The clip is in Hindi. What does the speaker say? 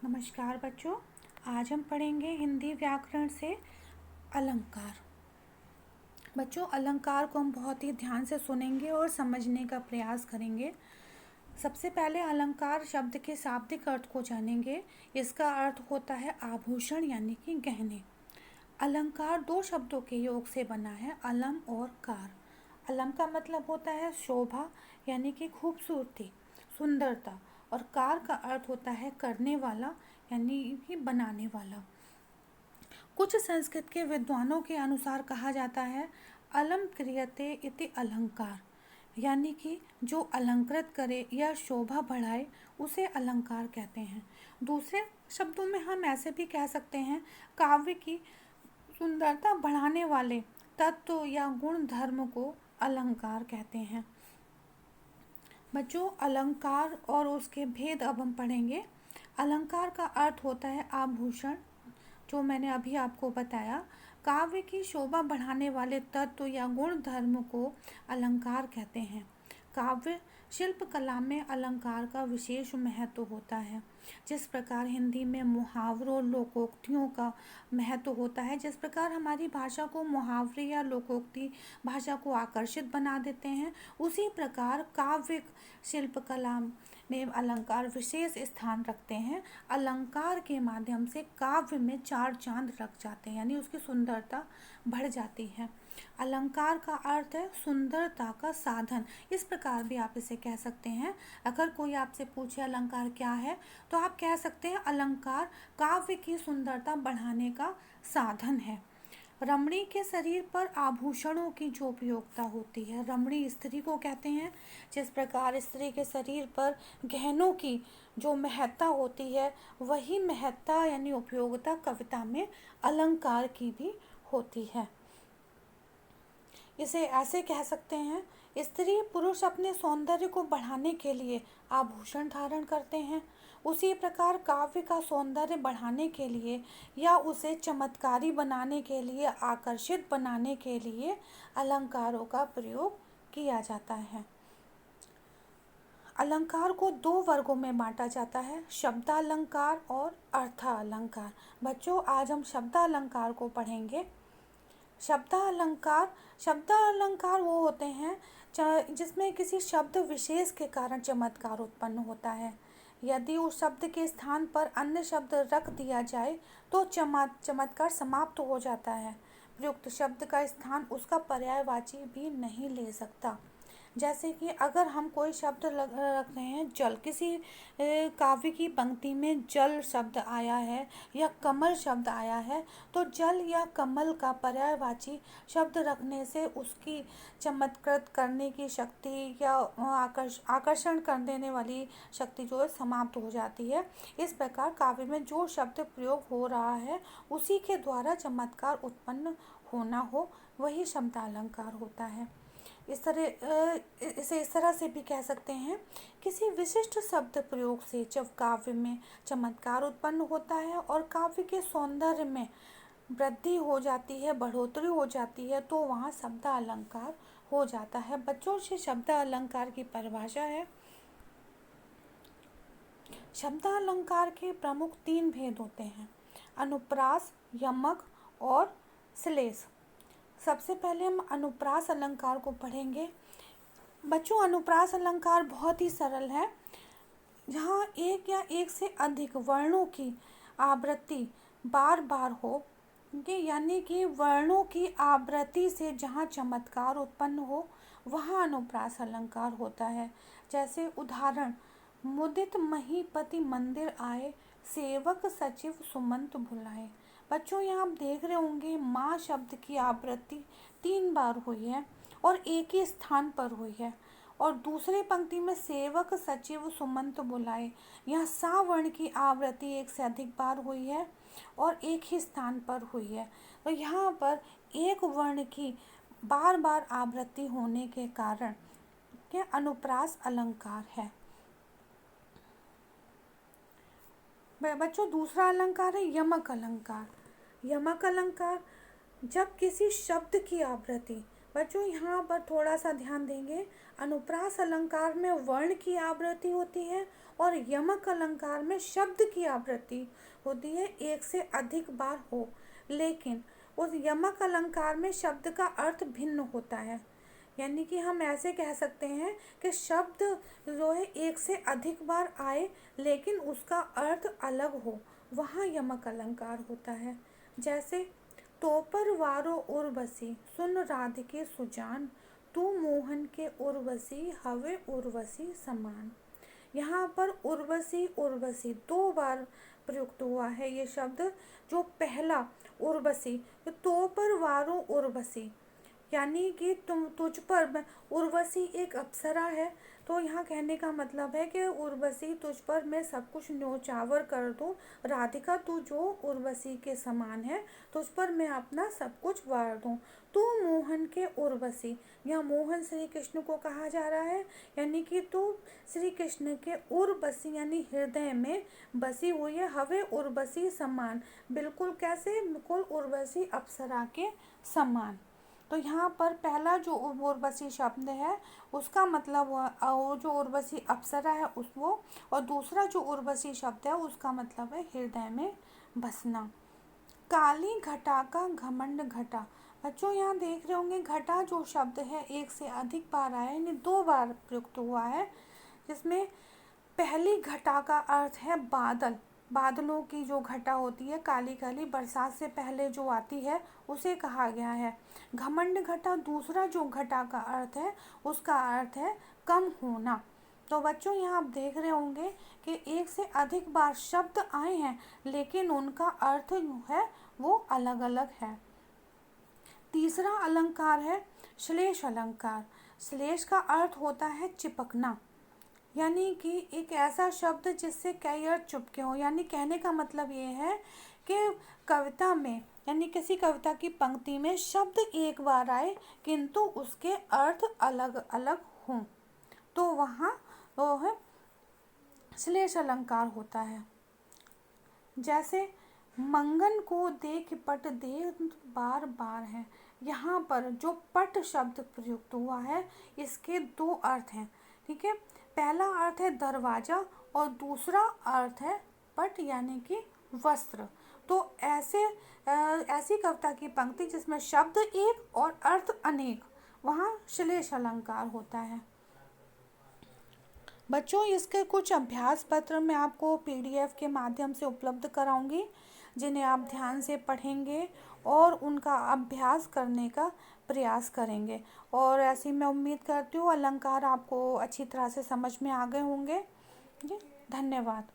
नमस्कार बच्चों। आज हम पढ़ेंगे हिंदी व्याकरण से अलंकार। बच्चों, अलंकार को हम बहुत ही ध्यान से सुनेंगे और समझने का प्रयास करेंगे। सबसे पहले अलंकार शब्द के शाब्दिक अर्थ को जानेंगे। इसका अर्थ होता है आभूषण यानी कि गहने। अलंकार दो शब्दों के योग से बना है, अलम और कार। अलम का मतलब होता है शोभा यानी कि खूबसूरती, सुंदरता, और कार का अर्थ होता है करने वाला यानी कि बनाने वाला। कुछ संस्कृत के विद्वानों के अनुसार कहा जाता है अलम क्रियते इति अलंकार, यानी कि जो अलंकृत करे या शोभा बढ़ाए उसे अलंकार कहते हैं। दूसरे शब्दों में हम ऐसे भी कह सकते हैं काव्य की सुंदरता बढ़ाने वाले तत्व या गुण धर्म को अलंकार कहते हैं। बच्चों, अलंकार और उसके भेद अब हम पढ़ेंगे। अलंकार का अर्थ होता है आभूषण, जो मैंने अभी आपको बताया। काव्य की शोभा बढ़ाने वाले तत्व या गुण धर्म को अलंकार कहते हैं। काव्य शिल्प कला में अलंकार का विशेष महत्व होता है। जिस प्रकार हिंदी में मुहावरों लोकोक्तियों का महत्व होता है, जिस प्रकार हमारी भाषा को मुहावरे या लोकोक्ति भाषा को आकर्षित बना देते हैं, उसी प्रकार काव्य शिल्प कला में अलंकार विशेष स्थान रखते हैं। अलंकार के माध्यम से काव्य में चार चांद लग जाते हैं, यानी उसकी सुंदरता बढ़ जाती है। अलंकार का अर्थ है सुंदरता का साधन। इस प्रकार भी आप इसे कह सकते हैं। अगर कोई आपसे पूछे अलंकार क्या है, तो आप कह सकते हैं अलंकार काव्य की सुंदरता बढ़ाने का साधन है। रमणी के शरीर पर आभूषणों की जो उपयोगिता होती है, रमणी स्त्री को कहते हैं। जिस प्रकार स्त्री के शरीर पर गहनों की जो महत्ता होती है, वही महत्ता यानी उपयोगिता कविता में अलंकार की भी होती है। इसे ऐसे कह सकते हैं, स्त्री पुरुष अपने सौंदर्य को बढ़ाने के लिए आभूषण धारण करते हैं, उसी प्रकार काव्य का सौंदर्य बढ़ाने के लिए या उसे चमत्कारी बनाने के लिए, आकर्षित बनाने के लिए अलंकारों का प्रयोग किया जाता है। अलंकार को दो वर्गों में बांटा जाता है, शब्दालंकार और अर्थालंकार। बच्चों, आज हम शब्दालंकार को पढ़ेंगे। शब्दालंकार वो होते हैं जिसमें किसी शब्द विशेष के कारण चमत्कार उत्पन्न होता है। यदि उस शब्द के स्थान पर अन्य शब्द रख दिया जाए तो चमत्कार समाप्त हो जाता है। प्रयुक्त शब्द का स्थान उसका पर्यायवाची भी नहीं ले सकता। जैसे कि अगर हम कोई शब्द रख रहे हैं जल, किसी काव्य की पंक्ति में जल शब्द आया है या कमल शब्द आया है, तो जल या कमल का पर्यायवाची शब्द रखने से उसकी चमत्कृत करने की शक्ति या आकर्षण कर देने वाली शक्ति जो है समाप्त हो जाती है। इस प्रकार काव्य में जो शब्द प्रयोग हो रहा है उसी के द्वारा चमत्कार उत्पन्न होना हो, वही शब्दालंकार होता है। इसे इस तरह से भी कह सकते हैं, किसी विशिष्ट शब्द प्रयोग से जब काव्य में चमत्कार उत्पन्न होता है और काव्य के सौंदर्य में वृद्धि हो जाती है, बढ़ोतरी हो जाती है, तो वहाँ शब्दालंकार हो जाता है। बच्चों से शब्दालंकार की परिभाषा है। शब्दालंकार के प्रमुख तीन भेद होते हैं, अनुप्रास, यमक और श्लेष। सबसे पहले हम अनुप्रास अलंकार को पढ़ेंगे। बच्चों, अनुप्रास अलंकार बहुत ही सरल है, जहाँ एक या एक से अधिक वर्णों की आवृत्ति बार बार हो, यानी कि वर्णों की आवृत्ति से जहाँ चमत्कार उत्पन्न हो, वहाँ अनुप्रास अलंकार होता है। जैसे उदाहरण, मुदित महीपति मंदिर आए, सेवक सचिव सुमंत बुलाए। बच्चों, यहाँ आप देख रहे होंगे माँ शब्द की आवृत्ति 3 बार हुई है और एक ही स्थान पर हुई है, और दूसरी पंक्ति में सेवक सचिव सुमंत बुलाए, यहाँ सा वर्ण की आवृत्ति एक से अधिक बार हुई है और एक ही स्थान पर हुई है। तो यहाँ पर एक वर्ण की बार बार आवृत्ति होने के कारण यह अनुप्रास अलंकार है। बच्चों, दूसरा अलंकार है यमक अलंकार। यमक अलंकार जब किसी शब्द की आवृत्ति, बच्चों यहाँ पर थोड़ा सा ध्यान देंगे, अनुप्रास अलंकार में वर्ण की आवृत्ति होती है और यमक अलंकार में शब्द की आवृत्ति होती है, एक से अधिक बार हो, लेकिन उस यमक अलंकार में शब्द का अर्थ भिन्न होता है। यानी कि हम ऐसे कह सकते हैं कि शब्द जो है एक से अधिक बार आए लेकिन उसका अर्थ अलग हो, वहाँ यमक अलंकार होता है। जैसे तो पर वारो उर्वशी सुन राधिके सुजान, तू मोहन के उर्वशी हवे उर्वशी समान। यहाँ पर उर्वशी उर्वशी दो बार प्रयुक्त हुआ है ये शब्द। जो पहला उर्वशी, तो पर वारो उर्वशी, यानी कि तुझ पर, उर्वशी एक अप्सरा है, तो यहाँ कहने का मतलब है कि उर्वशी तुझ पर मैं सब कुछ न्योछावर कर दूँ, राधिका तू जो उर्वशी के समान है, तुझ पर मैं अपना सब कुछ वार दूँ। तू मोहन के उर्वशी, यह मोहन श्री कृष्ण को कहा जा रहा है, यानी कि तू श्री कृष्ण के उर्वशी यानी हृदय में बसी हुई है, हवे उर्वशी समान, बिल्कुल कैसे, बिल्कुल उर्वशी अप्सरा के समान। तो यहाँ पर पहला जो उर्वशी शब्द है उसका मतलब वो जो उर्वशी अप्सरा है उस वो, और दूसरा जो उर्वशी शब्द है उसका मतलब है हृदय में बसना। काली घटा का घमंड घटा, बच्चों यहाँ देख रहे होंगे घटा जो शब्द है एक से अधिक बार आया, यानी दो बार प्रयुक्त हुआ है, जिसमें पहली घटा का अर्थ है बादल, बादलों की जो घटा होती है काली काली बरसात से पहले जो आती है उसे कहा गया है। घमंड घटा दूसरा जो घटा का अर्थ है उसका अर्थ है कम होना। तो बच्चों यहाँ आप देख रहे होंगे कि एक से अधिक बार शब्द आए हैं लेकिन उनका अर्थ जो है वो अलग अलग है। तीसरा अलंकार है श्लेष अलंकार। श्लेष का अर्थ होता है चिपकना, यानी कि एक ऐसा शब्द जिससे कई अर्थ चिपके हों, यानी कहने का मतलब ये है कि कविता में यानी किसी कविता की पंक्ति में शब्द एक बार आए किंतु उसके अर्थ अलग अलग हों, तो वहाँ वो है श्लेष अलंकार होता है। जैसे मंगन को देख पट दे बार बार है, यहाँ पर जो पट शब्द प्रयुक्त हुआ है इसके दो अर्थ हैं, ठीक है। पहला अर्थ है दरवाजा और दूसरा अर्थ है पट यानी कि वस्त्र। तो ऐसी कविता की पंक्ति जिसमें शब्द एक और अर्थ अनेक, वहाँ श्लेष अलंकार होता है। बच्चों इसके कुछ अभ्यास पत्र मैं आपको PDF के माध्यम से उपलब्ध कराऊंगी, जिन्हें आप ध्यान से पढ़ेंगे और उनका अभ्यास करने का प्रयास करेंगे। और ऐसी मैं उम्मीद करती हूँ अलंकार आपको अच्छी तरह से समझ में आ गए होंगे। जी धन्यवाद।